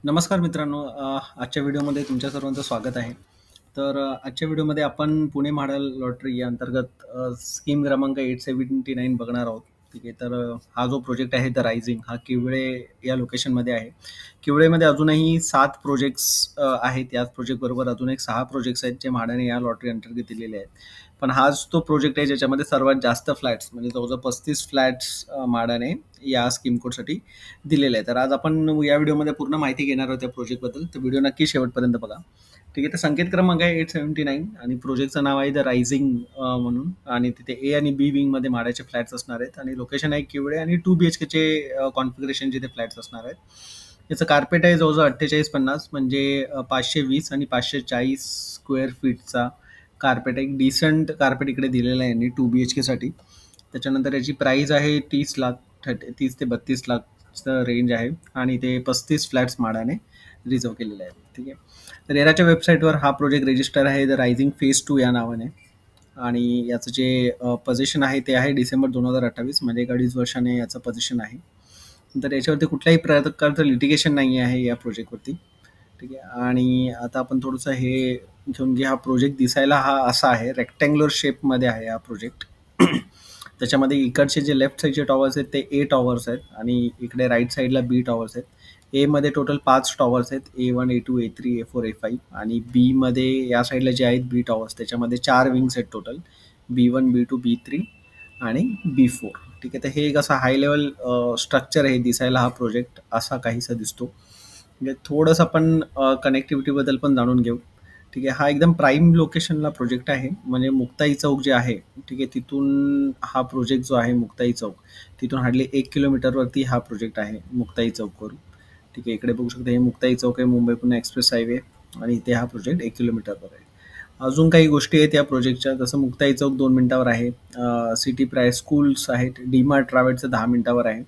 नमस्कार मित्रांनो, आजच्या व्हिडिओमध्ये तुमच्या सर्वांचं स्वागत आहे. तर आजच्या व्हिडिओमध्ये आपण पुणे म्हाडा लॉटरी या अंतर्गत स्कीम क्रमांक 879 बघणार आहोत. ठीक आहे. तर हा जो प्रोजेक्ट आहे द रायझिंग हा किवळे या लोकेशनमध्ये आहे. किवळेमध्ये अजूनही 7 प्रोजेक्ट्स आहेत. याच प्रोजेक्टबरोबर अजून एक 6 प्रोजेक्ट्स आहेत जे म्हाडाने या लॉटरी अंतर्गत दिलेले आहेत. पण हाच तो प्रोजेक्ट आहे ज्याच्यामध्ये सर्वात जास्त फ्लॅट्स म्हणजे जवळजवळ 35 फ्लॅट्स म्हाडाने या स्कीम कोडसाठी दिलेलं आहे. तर आज आपण या व्हिडिओमध्ये पूर्ण माहिती घेणार आहोत त्या प्रोजेक्टबद्दल. तर व्हिडिओ नक्की शेवटपर्यंत बघा. ठीक आहे. तर संकेत क्रमांक आहे 879 आणि प्रोजेक्टचं नाव आहे द रायझिंग म्हणून आणि तिथे ए आणि बी विंगमध्ये म्हाडाचे फ्लॅट्स असणार आहेत आणि लोकेशन आहे किवळे आणि 2 BHKचे कॉन्फिगरेशन जिथे फ्लॅट्स असणार आहेत. याचं कार्पेट आहे जवळजवळ 48-50 म्हणजे 520 आणि 540 स्क्वेअर फीटचा कार्पेट. एक डिसेंट कार्पेट इकडे दिलेला आहे यांनी 2 BHKसाठी. त्याच्यानंतर याची प्राईज आहे 30 लाख 30 ते 32 लाखचं रेंज आहे आणि ते 35 फ्लॅट्स म्हाडाने रिझर्व केलेले आहेत. ठीक आहे. तर रेराच्या वेबसाईटवर हा प्रोजेक्ट रजिस्टर आहे द रायझिंग फेज 2 या नावाने आणि याचं जे पोझिशन आहे ते आहे डिसेंबर 2028 म्हणजे एक 2.5 वर्षाने याचं पोझिशन आहे. तर याच्यावरती कुठल्याही प्रकारचं लिटिगेशन नाही आहे या प्रोजेक्टवरती. ठीक आहे. आणि आता आपण थोडंसं हे घेऊन घे. हा प्रोजेक्ट दिसायला हा असा आहे, रेक्टँग्युलर शेपमध्ये आहे हा प्रोजेक्ट. त्याच्यामध्ये इकडचे जे लेफ्ट साईडचे टॉवर्स आहेत ते ए टॉवर्स आहेत आणि इकडे राईट साईडला बी टॉवर्स आहेत. ए मध्ये टोटल 5 टॉवर्स आहेत, A1, A2, A3, A4, A5 आणि बी मध्ये या साईडला जे आहेत बी टॉवर्स त्याच्यामध्ये 4 विंग्स आहेत टोटल, B1, B2, B3 आणि B4. ठीक आहे. तर हे एक असा हाय लेवल स्ट्रक्चर आहे. दिसायला हा प्रोजेक्ट असा काहीसा दिसतो. म्हणजे थोडंसं आपण कनेक्टिव्हिटीबद्दल पण जाणून घेऊ. ठीक आहे. हा एकदम प्राईम लोकेशनला प्रोजेक्ट आहे म्हणजे मुक्ताई चौक जे आहे, ठीक आहे, तिथून हा प्रोजेक्ट जो आहे मुक्ताई चौक तिथून हार्डली 1 किलोमीटरवरती हा प्रोजेक्ट आहे मुक्ताई चौकवरून. ठीक आहे. इकडे बघू शकता हे मुक्ताई चौक आहे, मुंबई पुणे एक्सप्रेस हायवे आणि इथे हा प्रोजेक्ट 1 किलोमीटरवर आहे. अजून काही गोष्टी आहेत या प्रोजेक्टच्या, जसं मुक्ताई चौक 2 मिनिटावर आहे, सिटी प्रायस स्कूल्स आहेत, डीमार्ट ट्रॅव्हल्सचं 10 मिनिटावर आहे.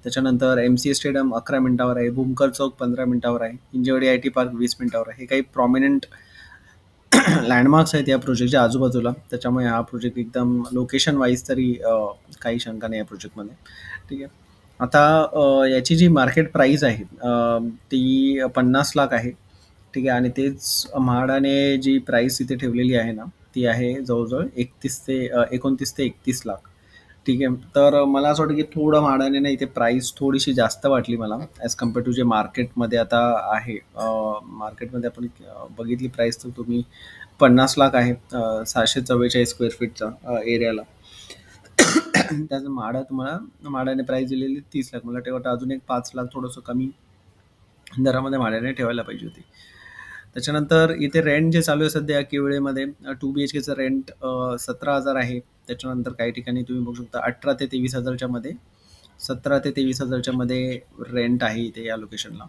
त्याच्यानंतर MCA स्टेडियम 11 मिनिटावर आहे, भूमकर चौक 15 मिनिटावर आहे, हिंजवडी IT पार्क 20 मिनिटावर आहे. हे काही प्रॉमिनंट लँडमार्क्स आहेत या प्रोजेक्टच्या आजूबाजूला. त्याच्यामुळे हा प्रोजेक्ट एकदम लोकेशन वाईज तरी काही शंका नाही या प्रोजेक्टमध्ये. ठीक आहे. आता याची जी मार्केट प्राईस आहे ती 50 लाख आहे. ठीक आहे. आणि तेच म्हाडाने जी प्राईस इथे ठेवलेली आहे ना ती आहे जवळजवळ 29 ते 31 लाख. ठीक आहे. तर मला असं वाटतं की थोडं म्हाडाने ना इथे प्राईस थोडीशी जास्त वाटली मला ॲज कम्पेअर टू जे मार्केटमध्ये आता आहे. मार्केटमध्ये आपण बघितली प्राईस तर तुम्ही 50 लाख आहे 744 स्क्वेअर फीटचा एरियाला. त्याचं म्हाडाने प्राईस दिलेली 30 लाख. मला वाटतं अजून एक 5 लाख थोडंसं कमी दरामध्ये म्हाडाने ठेवायला पाहिजे होती. त्याच्यानंतर इथे रेंट जे चालू आहे सध्या किवळेमध्ये 2 BHKचं रेंट 17,000 आहे. त्याच्यानंतर काही ठिकाणी तुम्ही बघू शकता 18 ते 23,000च्या मध्ये 17 ते 23,000च्या मध्ये रेंट आहे इथे या लोकेशनला.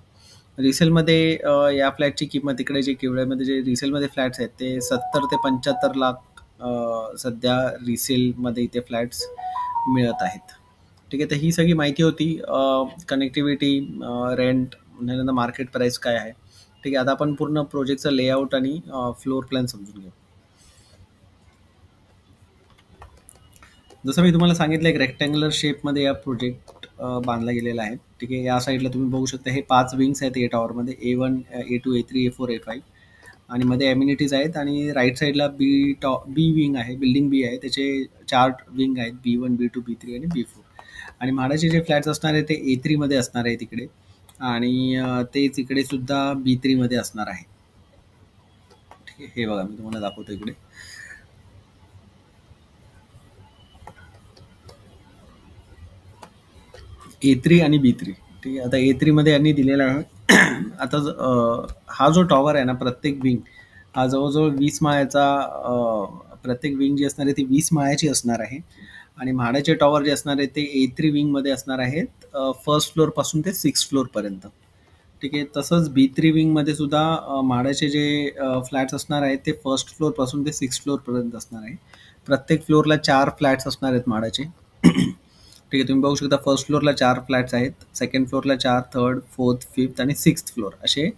रिसेलमध्ये या फ्लॅटची किंमत इकडे जे किवळेमध्ये जे रिसेलमध्ये फ्लॅट्स आहेत ते 70 ते 75 लाख सध्या रिसेलमध्ये इथे फ्लॅट्स मिळत आहेत. ठीक आहे. तर ही सगळी माहिती होती, कनेक्टिव्हिटी, रेंट, त्यानंतर मार्केट प्राईस काय आहे. ठीक आहे. आता आपण पूर्ण प्रोजेक्टचं लेआउट आणि फ्लोर प्लॅन समजून घेऊ. जसं मी तुम्हाला सांगितलं एक रेक्टँग्युलर शेपमध्ये या प्रोजेक्ट बांधला गेलेला आहे. ठीक आहे. या साईडला तुम्ही बघू शकता हे 5 विंग्स आहेत ए टॉवरमध्ये, A1, A2, A3, A4, A5 आणि मध्ये एम्युनिटीज आहेत आणि राईट साईडला बी विंग आहे, बिल्डिंग बी आहे, त्याचे 4 विंग आहेत, B1, B2, B3 आणि B4. आणि म्हाडाचे जे फ्लॅट्स असणार आहेत ते A3 मध्ये असणार आहेत इकडे आणि तेच इकडे सुद्धा B3 मध्ये असणार आहे. ठीक आहे. हे बघा मी तुम्हाला दाखवतो इकडे A3 आणि B3. ठीक आहे. आता A3 मध्ये यांनी दिलेला आहे. आता हा जो टॉवर आहे ना प्रत्येक विंग हा जवळजवळ 20 माळ्याचा, प्रत्येक विंग जी असणार आहे ती 20 माळ्याची असणार आहे आणि म्हाडाचे टॉवर जे असणार आहे ते A3 विंगमध्ये असणार आहेत फर्स्ट फ्लोअर पासून ते 6th फ्लोअर पर्यंत. ठीक आहे. तसंच B3 विंगमध्ये सुद्धा म्हाडाचे जे फ्लॅट्स असणार आहेत ते फर्स्ट फ्लोअर पासून ते 6th फ्लोअर पर्यंत असणार आहे. प्रत्येक फ्लोअरला 4 फ्लॅट्स असणार आहेत म्हाडाचे. ठीक आहे. तुम्ही बघू शकता फर्स्ट फ्लोअरला 4 फ्लॅट्स आहेत, सेकंड फ्लोअरला 4, थर्ड, फोर्थ, फिफ्थ आणि 6th फ्लोअर असे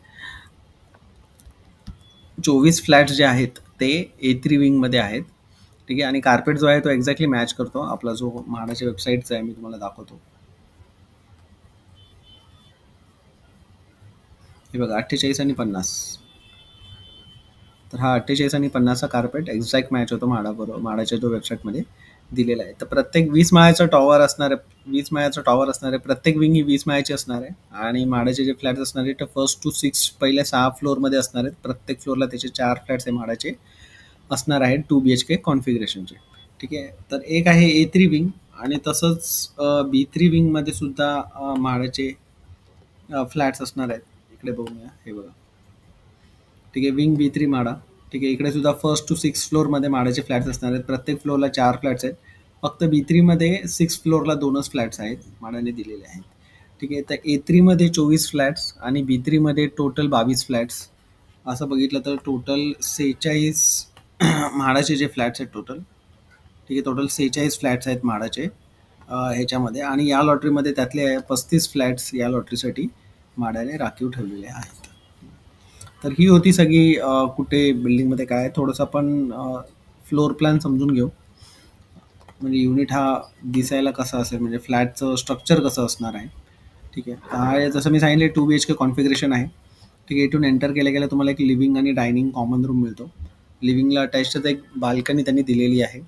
24 फ्लॅट्स जे आहेत ते A3 विंगमध्ये आहेत. ठीक आहे. आणि कार्पेट जो आहे तो एक्झॅक्टली मॅच करतो आपला जो म्हाडाच्या वेबसाईटचा आहे, मी तुम्हाला दाखवतो. हे बघा 48 आणि 50. तर हा 48 आणि 50चा कार्पेट एक्झॅक्ट मॅच होतो म्हाडाबरोबर, म्हाडाच्या जो वेबसाईटमध्ये दिलेला आहे. तर प्रत्येक 20 माळ्याचं टॉवर असणार आहे, 20 माळ्याचं टॉवर असणार आहे. प्रत्येक विंग ही 20 माळ्याची असणार आहे. आणि म्हाडाचे जे फ्लॅट्स असणार आहे ते फर्स्ट टू 6 पहिल्या 6 फ्लोअरमध्ये असणार आहेत. प्रत्येक फ्लोअरला त्याचे 4 फ्लॅट्स आहे म्हाडाचे असणार आहेत 2 BHK कॉन्फिगरेशनचे. ठीक आहे. तर एक आहे A3 विंग आणि तसंच B3 विंगमध्ये सुद्धा म्हाडाचे फ्लॅट्स असणार आहेत. इकडे बघूया, हे बघा. ठीक आहे. Wing B3 MHADA. ठीक आहे. इकडे सुद्धा फर्स्ट टू 6 फ्लोअरमध्ये म्हाडाचे फ्लॅट्स असणार आहेत. प्रत्येक फ्लोअरला 4 फ्लॅट्स आहेत. फक्त B3 मध्ये 6 फ्लोअरला 2च फ्लॅट्स आहेत, म्हाडाने दिलेले आहेत. ठीक आहे. तर A3 मध्ये 24 फ्लॅट्स आणि B3 मध्ये टोटल 22 फ्लॅट्स. असं बघितलं तर टोटल 46 म्हाडाचे जे फ्लॅट्स आहेत टोटल. ठीक आहे. टोटल 46 फ्लॅट्स आहेत म्हाडाचे ह्याच्यामध्ये. आणि या लॉटरीमध्ये त्यातले 35 फ्लॅट्स या लॉटरीसाठी म्हाडाने राखीव ठेवलेले आहेत. तर ही होती सगळी कुठे बिल्डिंगमध्ये काय. थोडंसं आपण फ्लोर प्लॅन समजून घेऊ, म्हणजे युनिट हा दिसायला कसा असेल, म्हणजे फ्लॅटचं स्ट्रक्चर कसं असणार आहे. ठीक आहे. हा जसं मी सांगितले 2 BHK कॉन्फिगरेशन आहे. ठीक आहे. इथून एंटर केल्या गेल्या तुम्हाला एक लिव्हिंग आणि डायनिंग कॉमन रूम मिळतो. लिव्हिंगला अटॅचच एक बाल्कनी त्यांनी दिलेली आहे.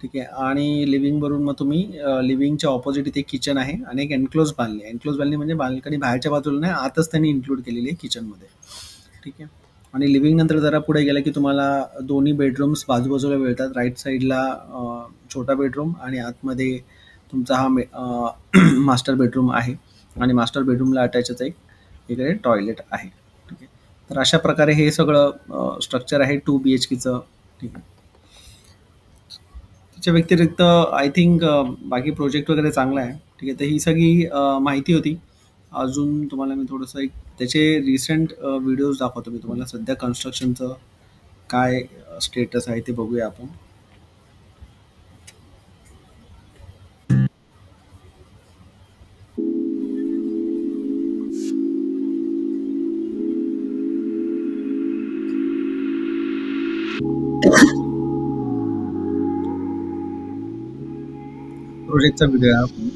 ठीक आहे. आणि लिव्हिंगवरून मग तुम्ही लिव्हिंगच्या ऑपोजिट इथे किचन आहे आणि एक एन्क्लोज बांधली. एन्क्लोज बांधली म्हणजे बाल्कनी बाहेरच्या बाजूला नाही, आतच त्यांनी इन्क्लूड केलेली आहे किचनमध्ये. ठीक आहे. आणि लिव्हिंग नंतर जरा पुढे गेलं की तुम्हाला दोन्ही बेडरूम्स बाजूबाजूला मिळतात. राईट साईडला छोटा बेडरूम आणि आतमध्ये तुमचा हा मास्टर बेडरूम आहे. आणि मास्टर बेडरूमला अटॅचच एक इकडे टॉयलेट आहे. ठीक आहे. तर अशा प्रकारे हे सगळं स्ट्रक्चर आहे 2 BHKचं. ठीक आहे. त्याच्या व्यतिरिक्त आय थिंक बाकी प्रोजेक्ट वगैरे चांगला आहे. ठीक आहे. तर ही सगळी माहिती होती. अजून तुम्हाला मी थोडंसं एक त्याचे रिसेंट व्हिडिओज दाखवतो मी तुम्हाला. सध्या कन्स्ट्रक्शनचं काय स्टेटस आहे ते बघूया आपण. प्रोजेक्टचा व्हिडिओ आहे आपण.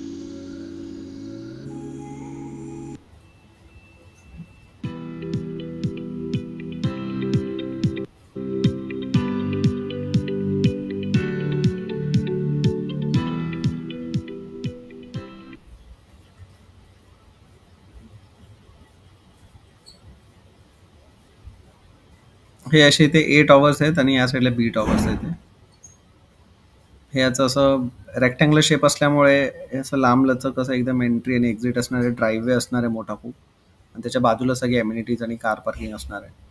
हे असे इथे A टॉवर्स आहेत आणि या साईडला B टॉवर्स आहेत. हे याचं असं रेक्टँग्युलर शेप असल्यामुळे हे असं लांब लचक असं एकदम एंट्री आणि एक्झिट असणारे ड्राईव्हवे असणार आहे मोठा खूप. आणि त्याच्या बाजूला सगळे अम्युनिटीज आणि कार पार्किंग असणार आहे.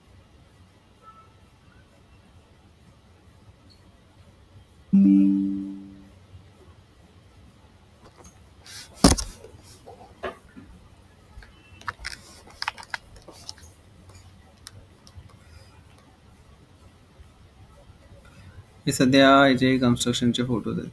हे सध्या याचे कन्स्ट्रक्शनचे फोटोज आहेत.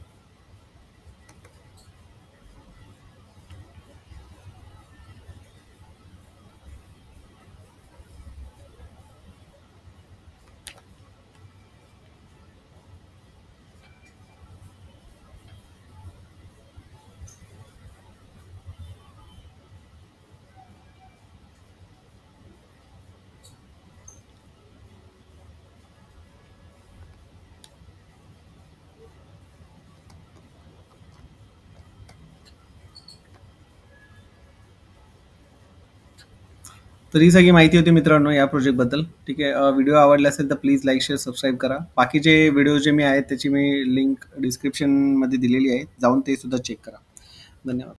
तर ही सगळी माहिती होती मित्रांनो या प्रोजेक्टबद्दल. ठीक आहे. व्हिडिओ आवडला असेल तर प्लीज लाईक शेअर सबस्क्राईब करा. बाकीचे व्हिडिओ जे मी आहेत त्याची मी लिंक डिस्क्रिप्शनमध्ये दिलेली आहे, जाऊन ते सुद्धा चेक करा. धन्यवाद.